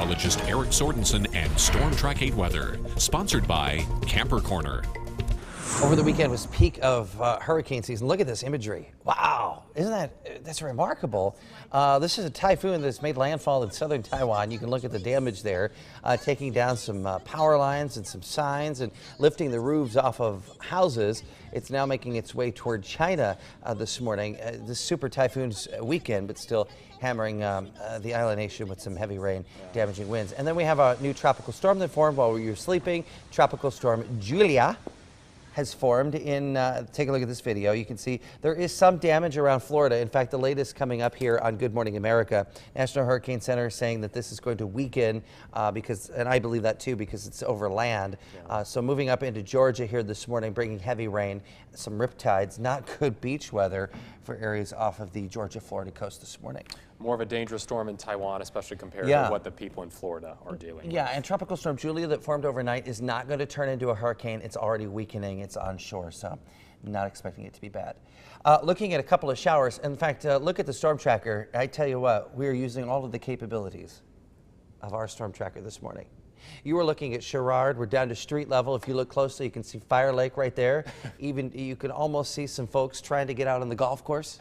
meteorologist Eric Sorensen and Storm Track 8 weather. Sponsored by Camper Corner. Over the weekend was peak of hurricane season. Look at this imagery. Wow, that's remarkable. This is a typhoon that's made landfall in southern Taiwan. You can look at the damage there, taking down some power lines and some signs and lifting the roofs off of houses. It's now making its way toward China this morning. This super typhoon's weekend, but still hammering the island nation with some heavy rain, damaging winds. And then we have a new tropical storm that formed while you were sleeping. Tropical storm Julia has formed in, take a look at this video. You can see there is some damage around Florida. In fact, the latest coming up here on Good Morning America. National Hurricane Center saying that this is going to weaken because, and I believe that too, because it's over land. So moving up into Georgia here this morning, bringing heavy rain, some riptides, not good beach weather for areas off of the Georgia-Florida coast this morning. More of a dangerous storm in Taiwan, especially compared to what the people in Florida are dealing with. And Tropical Storm Julia that formed overnight is not going to turn into a hurricane. It's already weakening. It's onshore, so not expecting it to be bad. Looking at a couple of showers. In fact, look at the storm tracker. I tell you what, we are using all of the capabilities of our storm tracker this morning. You were looking at Sherrard. We're down to street level. If you look closely, you can see Fire Lake right there. Even you can almost see some folks trying to get out on the golf course.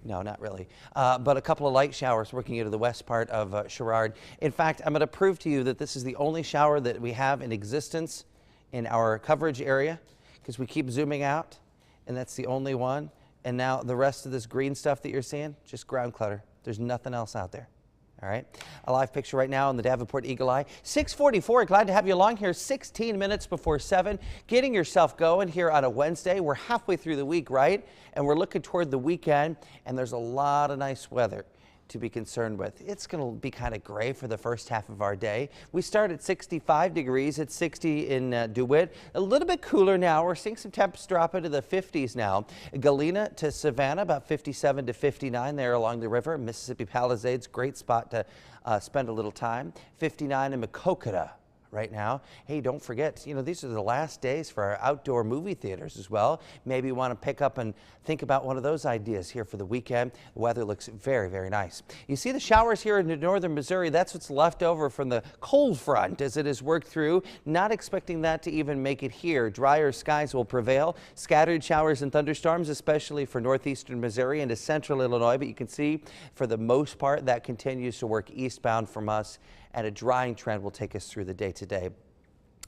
No, not really. But a couple of light showers working into the west part of Sherrard. In fact, I'm going to prove to you that this is the only shower that we have in existence in our coverage area because we keep zooming out, and that's the only one. And now the rest of this green stuff that you're seeing, just ground clutter. There's nothing else out there. All right, a live picture right now on the Davenport Eagle Eye. 6:44, glad to have you along here. 16 minutes before 7, getting yourself going here on a Wednesday. We're halfway through the week, right? And we're looking toward the weekend, and there's a lot of nice weather to be concerned with. It's going to be kind of gray for the first half of our day. We start at 65 degrees, it's 60 in DeWitt. A little bit cooler now. We're seeing some temps drop into the 50s now. Galena to Savannah, about 57 to 59 there along the river. Mississippi Palisades, great spot to spend a little time. 59 in Maquoketa right now. Hey, don't forget, you know, these are the last days for our outdoor movie theaters as well. Maybe you want to pick up and think about one of those ideas here for the weekend. The weather looks very, very nice. You see the showers here in northern Missouri. That's what's left over from the cold front as it has worked through. Not expecting that to even make it here. Drier skies will prevail. Scattered showers and thunderstorms, especially for northeastern Missouri into central Illinois. But you can see for the most part that continues to work eastbound from us, and a drying trend will take us through the day today.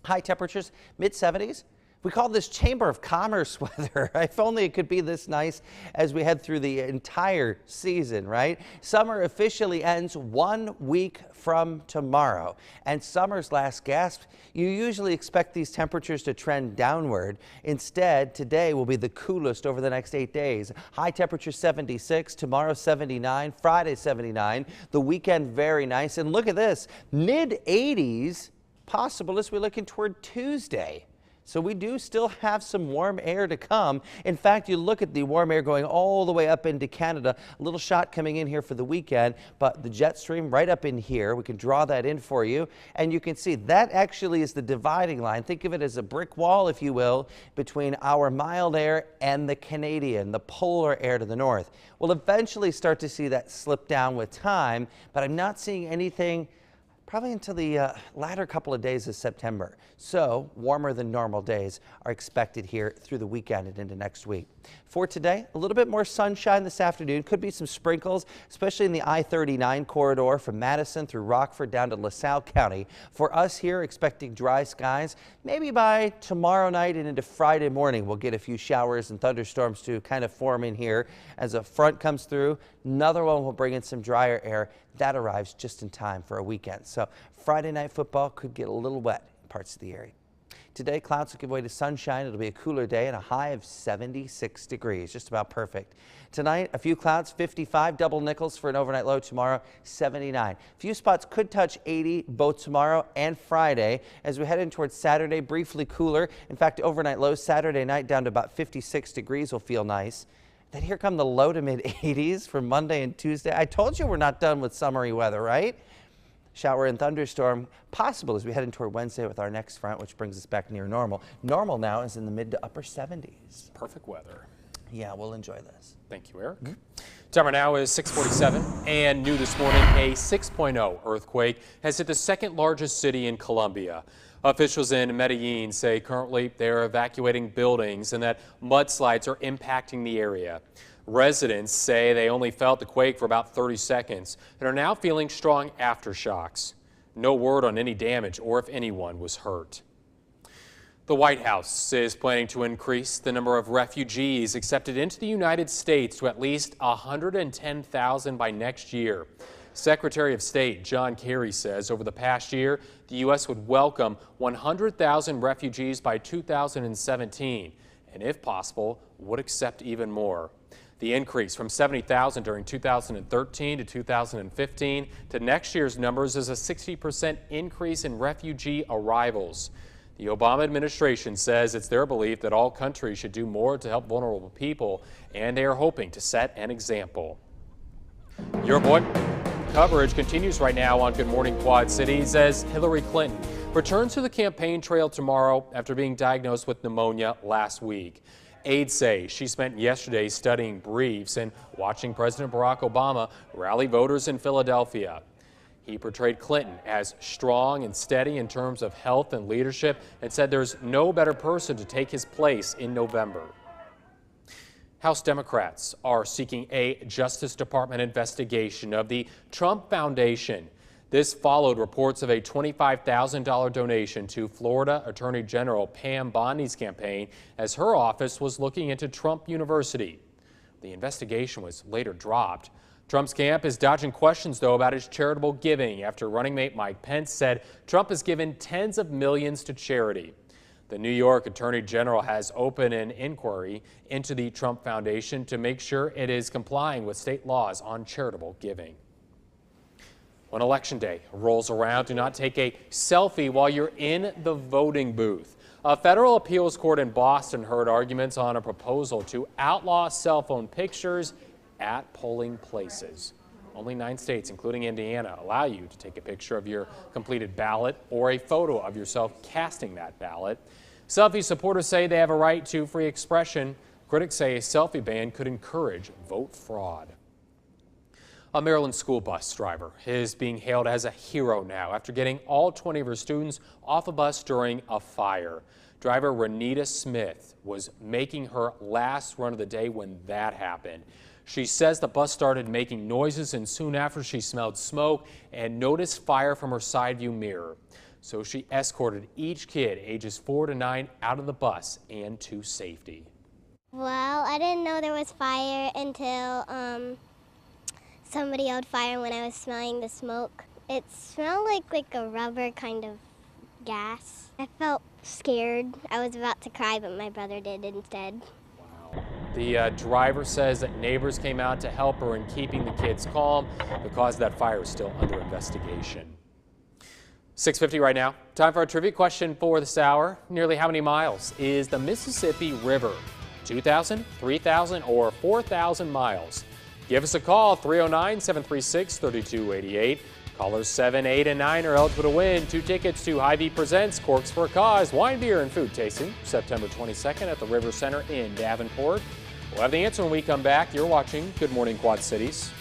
High temperatures, mid-70s. We call this Chamber of Commerce weather. If only it could be this nice as we head through the entire season, right? Summer officially ends 1 week from tomorrow. And summer's last gasp, you usually expect these temperatures to trend downward. Instead, today will be the coolest over the next 8 days. High temperature 76, tomorrow 79, Friday 79, the weekend very nice. And look at this, mid-80s possible as we look in toward Tuesday. So we do still have some warm air to come. In fact, you look at the warm air going all the way up into Canada, a little shot coming in here for the weekend, but the jet stream right up in here, we can draw that in for you, and you can see that actually is the dividing line. Think of it as a brick wall, if you will, between our mild air and the Canadian, the polar air to the north. We'll eventually start to see that slip down with time, but I'm not seeing anything probably until the latter couple of days of September. So warmer than normal days are expected here through the weekend and into next week. For today, a little bit more sunshine this afternoon. Could be some sprinkles, especially in the I-39 corridor from Madison through Rockford down to LaSalle County. For us here, expecting dry skies. Maybe by tomorrow night and into Friday morning, we'll get a few showers and thunderstorms to kind of form in here as a front comes through. Another one will bring in some drier air. That arrives just in time for a weekend. So Friday night football could get a little wet in parts of the area. Today, clouds will give way to sunshine. It'll be a cooler day and a high of 76 degrees, just about perfect. Tonight, a few clouds, 55, double nickels for an overnight low. Tomorrow, 79. A few spots could touch 80 both tomorrow and Friday. As we head in towards Saturday, briefly cooler. In fact, overnight lows Saturday night down to about 56 degrees will feel nice. Then here come the low to mid 80s for Monday and Tuesday. I told you we're not done with summery weather, right? Shower and thunderstorm possible as we head into toward Wednesday with our next front, which brings us back near normal. Normal now is in the mid to upper 70s. Perfect weather. Yeah, we'll enjoy this. Thank you, Eric. Time now is 6:47, and new this morning, a 6.0 earthquake has hit the second largest city in Colombia. Officials in Medellin say currently they are evacuating buildings and that mudslides are impacting the area. Residents say they only felt the quake for about 30 seconds and are now feeling strong aftershocks. No word on any damage or if anyone was hurt. The White House is planning to increase the number of refugees accepted into the United States to at least 110,000 by next year. Secretary of State John Kerry says over the past year, the U.S. would welcome 100,000 refugees by 2017, and if possible, would accept even more. The increase from 70,000 during 2013 to 2015 to next year's numbers is a 60% increase in refugee arrivals. The Obama administration says it's their belief that all countries should do more to help vulnerable people, and they are hoping to set an example. Your boy coverage continues right now on Good Morning Quad Cities as Hillary Clinton returns to the campaign trail tomorrow after being diagnosed with pneumonia last week. Aides say she spent yesterday studying briefs and watching President Barack Obama rally voters in Philadelphia. He portrayed Clinton as strong and steady in terms of health and leadership and said there's no better person to take his place in November. House Democrats are seeking a Justice Department investigation of the Trump Foundation. This followed reports of a $25,000 donation to Florida Attorney General Pam Bondi's campaign as her office was looking into Trump University. The investigation was later dropped. Trump's camp is dodging questions, though, about his charitable giving after running mate Mike Pence said Trump has given tens of millions to charity. The New York Attorney General has opened an inquiry into the Trump Foundation to make sure it is complying with state laws on charitable giving. When Election Day rolls around, do not take a selfie while you're in the voting booth. A federal appeals court in Boston heard arguments on a proposal to outlaw cell phone pictures at polling places. Only 9 states, including Indiana, allow you to take a picture of your completed ballot or a photo of yourself casting that ballot. Selfie supporters say they have a right to free expression. Critics say a selfie ban could encourage vote fraud. A Maryland school bus driver is being hailed as a hero now after getting all 20 of her students off a bus during a fire. Driver Renita Smith was making her last run of the day when that happened. She says the bus started making noises, and soon after she smelled smoke and noticed fire from her side view mirror. So she escorted each kid ages 4 to 9 out of the bus and to safety. Well, I didn't know there was fire until somebody yelled fire when I was smelling the smoke. It smelled like a rubber kind of gas. I felt scared. I was about to cry, but my brother did instead. The driver says that neighbors came out to help her in keeping the kids calm. The cause of that fire is still under investigation. 6:50 right now. Time for a trivia question for this hour. Nearly how many miles is the Mississippi River? 2,000, 3,000, or 4,000 miles? Give us a call, 309-736-3288. Callers 7, 8, and 9 are eligible to win 2 tickets to Hy-Vee Presents Corks for a Cause wine, beer, and food tasting September 22nd at the River Center in Davenport. We'll have the answer when we come back. You're watching Good Morning Quad Cities.